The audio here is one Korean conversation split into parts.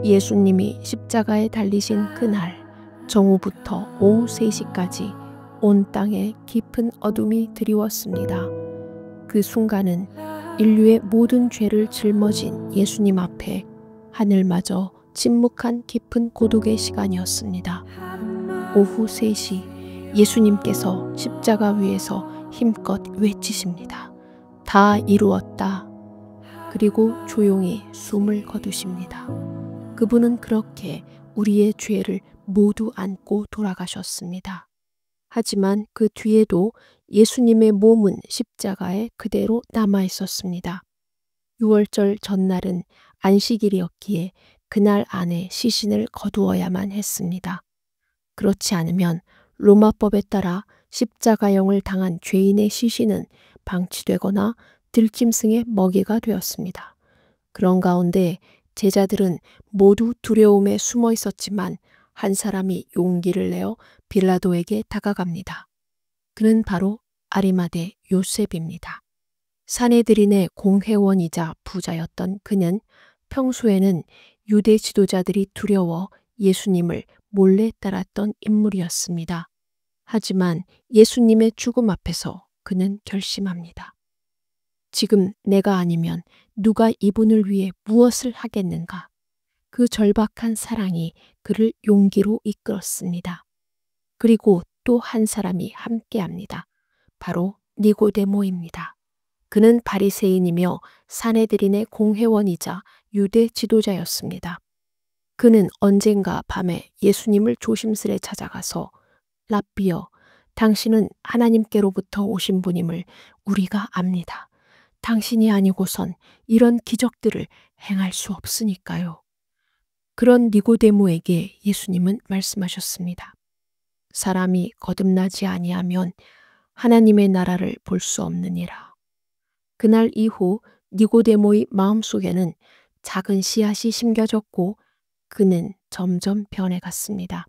예수님이 십자가에 달리신 그날 정오부터 오후 3시까지 온 땅에 깊은 어둠이 드리웠습니다. 그 순간은 인류의 모든 죄를 짊어진 예수님 앞에 하늘마저 침묵한 깊은 고독의 시간이었습니다. 오후 3시 예수님께서 십자가 위에서 힘껏 외치십니다. 다 이루었다. 그리고 조용히 숨을 거두십니다. 그분은 그렇게 우리의 죄를 모두 안고 돌아가셨습니다. 하지만 그 뒤에도 예수님의 몸은 십자가에 그대로 남아 있었습니다. 6월절 전날은 안식일이었기에 그날 안에 시신을 거두어야만 했습니다. 그렇지 않으면 로마법에 따라 십자가형을 당한 죄인의 시신은 방치되거나 들짐승의 먹이가 되었습니다. 그런 가운데 제자들은 모두 두려움에 숨어 있었지만 한 사람이 용기를 내어 빌라도에게 다가갑니다. 그는 바로 아리마대 요셉입니다. 사내들인의 공회원이자 부자였던 그는 평소에는 유대 지도자들이 두려워 예수님을 몰래 따랐던 인물이었습니다. 하지만 예수님의 죽음 앞에서 그는 결심합니다. 지금 내가 아니면 누가 이분을 위해 무엇을 하겠는가? 그 절박한 사랑이 그를 용기로 이끌었습니다. 그리고 또 한 사람이 함께합니다. 바로 니고데모입니다. 그는 바리새인이며 사내들인의 공회원이자 유대 지도자였습니다. 그는 언젠가 밤에 예수님을 조심스레 찾아가서 랍비여, 당신은 하나님께로부터 오신 분임을 우리가 압니다. 당신이 아니고선 이런 기적들을 행할 수 없으니까요. 그런 니고데모에게 예수님은 말씀하셨습니다. 사람이 거듭나지 아니하면 하나님의 나라를 볼 수 없느니라. 그날 이후 니고데모의 마음속에는 작은 씨앗이 심겨졌고 그는 점점 변해갔습니다.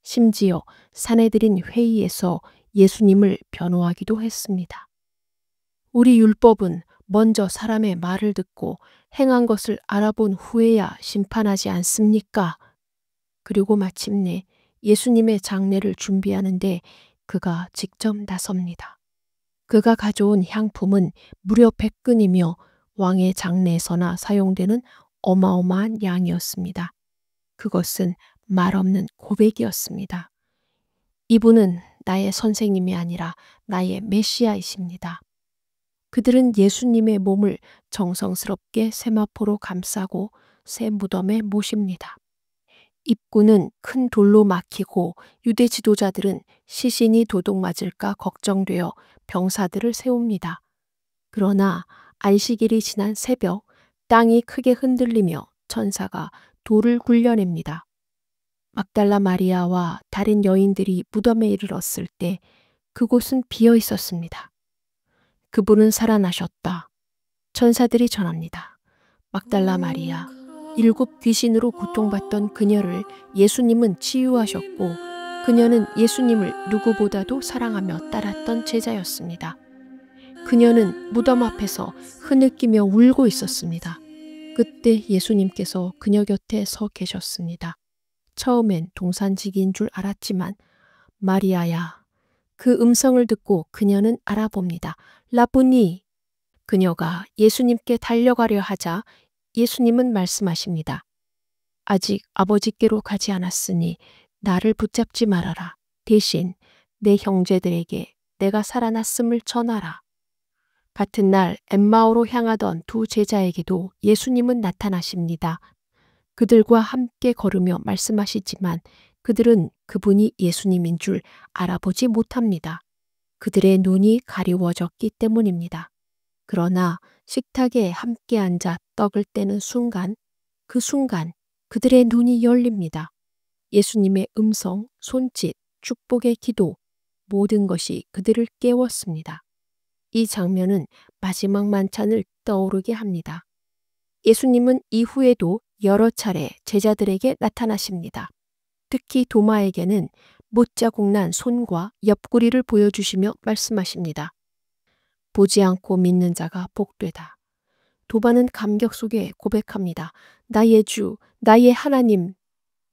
심지어 사내들인 회의에서 예수님을 변호하기도 했습니다. 우리 율법은 먼저 사람의 말을 듣고 행한 것을 알아본 후에야 심판하지 않습니까? 그리고 마침내 예수님의 장례를 준비하는데 그가 직접 나섭니다. 그가 가져온 향품은 무려 100근이며 왕의 장례에서나 사용되는 어마어마한 양이었습니다. 그것은 말없는 고백이었습니다. 이분은 나의 선생님이 아니라 나의 메시아이십니다. 그들은 예수님의 몸을 정성스럽게 세마포로 감싸고 새 무덤에 모십니다. 입구는 큰 돌로 막히고 유대 지도자들은 시신이 도둑맞을까 걱정되어 병사들을 세웁니다. 그러나 안식일이 지난 새벽 땅이 크게 흔들리며 천사가 돌을 굴려냅니다. 막달라 마리아와 다른 여인들이 무덤에 이르렀을 때 그곳은 비어 있었습니다. 그분은 살아나셨다. 천사들이 전합니다. 막달라 마리아, 7 귀신으로 고통받던 그녀를 예수님은 치유하셨고 그녀는 예수님을 누구보다도 사랑하며 따랐던 제자였습니다. 그녀는 무덤 앞에서 흐느끼며 울고 있었습니다. 그때 예수님께서 그녀 곁에 서 계셨습니다. 처음엔 동산지기인 줄 알았지만 마리아야. 그 음성을 듣고 그녀는 알아봅니다. 라보니. 그녀가 예수님께 달려가려 하자 예수님은 말씀하십니다. 아직 아버지께로 가지 않았으니 나를 붙잡지 말아라. 대신 내 형제들에게 내가 살아났음을 전하라. 같은 날 엠마오로 향하던 두 제자에게도 예수님은 나타나십니다. 그들과 함께 걸으며 말씀하시지만 그들은 그분이 예수님인 줄 알아보지 못합니다. 그들의 눈이 가리워졌기 때문입니다. 그러나 식탁에 함께 앉아 떡을 떼는 순간, 그 순간 그들의 눈이 열립니다. 예수님의 음성, 손짓, 축복의 기도, 모든 것이 그들을 깨웠습니다. 이 장면은 마지막 만찬을 떠오르게 합니다. 예수님은 이후에도 여러 차례 제자들에게 나타나십니다. 특히 도마에게는 못자국 난 손과 옆구리를 보여주시며 말씀하십니다. 보지 않고 믿는 자가 복되다. 도마는 감격 속에 고백합니다. 나의 주, 나의 하나님.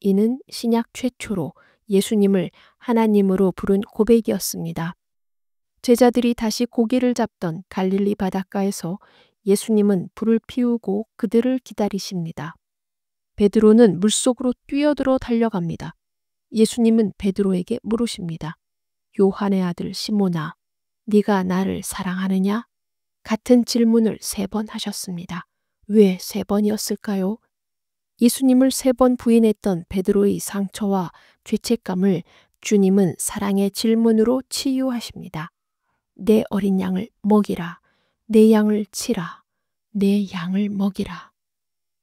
이는 신약 최초로 예수님을 하나님으로 부른 고백이었습니다. 제자들이 다시 고기를 잡던 갈릴리 바닷가에서 예수님은 불을 피우고 그들을 기다리십니다. 베드로는 물속으로 뛰어들어 달려갑니다. 예수님은 베드로에게 물으십니다. 요한의 아들 시몬아, 네가 나를 사랑하느냐? 같은 질문을 3번 하셨습니다. 왜 3번이었을까요? 예수님을 3번 부인했던 베드로의 상처와 죄책감을 주님은 사랑의 질문으로 치유하십니다. 내 어린 양을 먹이라. 내 양을 치라. 내 양을 먹이라.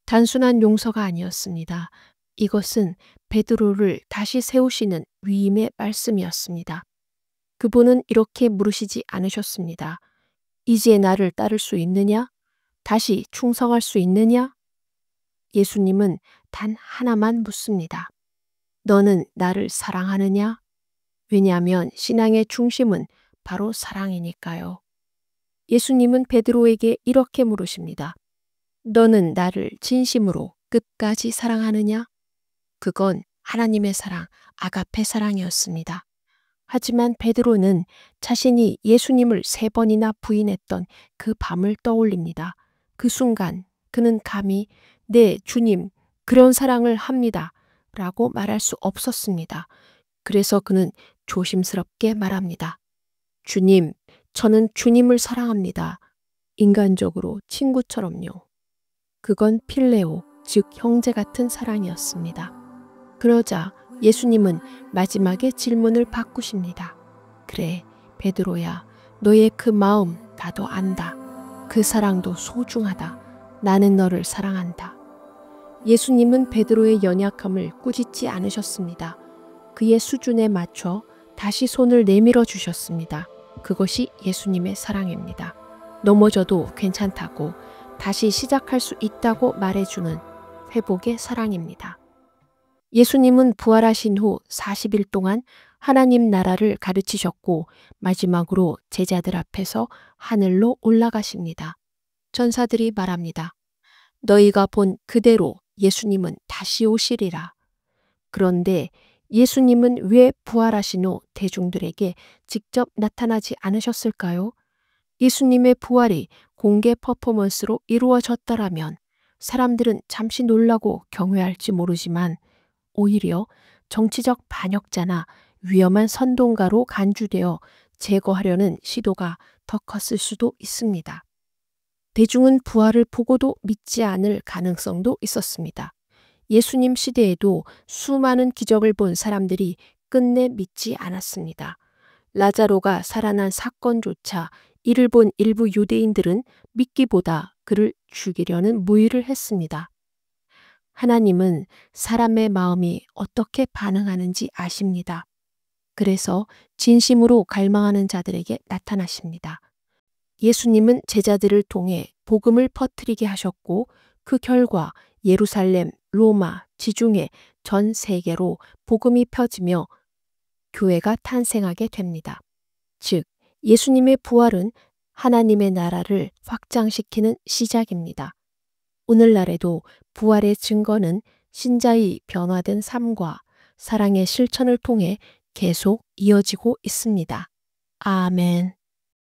단순한 용서가 아니었습니다. 이것은 베드로를 다시 세우시는 위임의 말씀이었습니다. 그분은 이렇게 물으시지 않으셨습니다. 이제 나를 따를 수 있느냐? 다시 충성할 수 있느냐? 예수님은 단 하나만 묻습니다. 너는 나를 사랑하느냐? 왜냐하면 신앙의 중심은 바로 사랑이니까요. 예수님은 베드로에게 이렇게 물으십니다. 너는 나를 진심으로 끝까지 사랑하느냐? 그건 하나님의 사랑, 아가페 사랑이었습니다. 하지만 베드로는 자신이 예수님을 3번이나 부인했던 그 밤을 떠올립니다. 그 순간 그는 감히 네, 주님, 그런 사랑을 합니다. 라고 말할 수 없었습니다. 그래서 그는 조심스럽게 말합니다. 주님, 저는 주님을 사랑합니다. 인간적으로 친구처럼요. 그건 필레오, 즉 형제 같은 사랑이었습니다. 그러자 예수님은 마지막에 질문을 바꾸십니다. 그래, 베드로야, 너의 그 마음 나도 안다. 그 사랑도 소중하다. 나는 너를 사랑한다. 예수님은 베드로의 연약함을 꾸짖지 않으셨습니다. 그의 수준에 맞춰 다시 손을 내밀어 주셨습니다. 그것이 예수님의 사랑입니다. 넘어져도 괜찮다고 다시 시작할 수 있다고 말해주는 회복의 사랑입니다. 예수님은 부활하신 후 40일 동안 하나님 나라를 가르치셨고 마지막으로 제자들 앞에서 하늘로 올라가십니다. 전사들이 말합니다. 너희가 본 그대로 예수님은 다시 오시리라. 그런데 예수님은 왜 부활하신 후 대중들에게 직접 나타나지 않으셨을까요? 예수님의 부활이 공개 퍼포먼스로 이루어졌더라면 사람들은 잠시 놀라고 경외할지 모르지만 오히려 정치적 반역자나 위험한 선동가로 간주되어 제거하려는 시도가 더 컸을 수도 있습니다. 대중은 부활을 보고도 믿지 않을 가능성도 있었습니다. 예수님 시대에도 수많은 기적을 본 사람들이 끝내 믿지 않았습니다. 라자로가 살아난 사건조차 이를 본 일부 유대인들은 믿기보다 그를 죽이려는 무의를 했습니다. 하나님은 사람의 마음이 어떻게 반응하는지 아십니다. 그래서 진심으로 갈망하는 자들에게 나타나십니다. 예수님은 제자들을 통해 복음을 퍼뜨리게 하셨고 그 결과 예루살렘, 로마, 지중해 전 세계로 복음이 펴지며 교회가 탄생하게 됩니다. 즉, 예수님의 부활은 하나님의 나라를 확장시키는 시작입니다. 오늘날에도 부활의 증거는 신자의 변화된 삶과 사랑의 실천을 통해 계속 이어지고 있습니다. 아멘.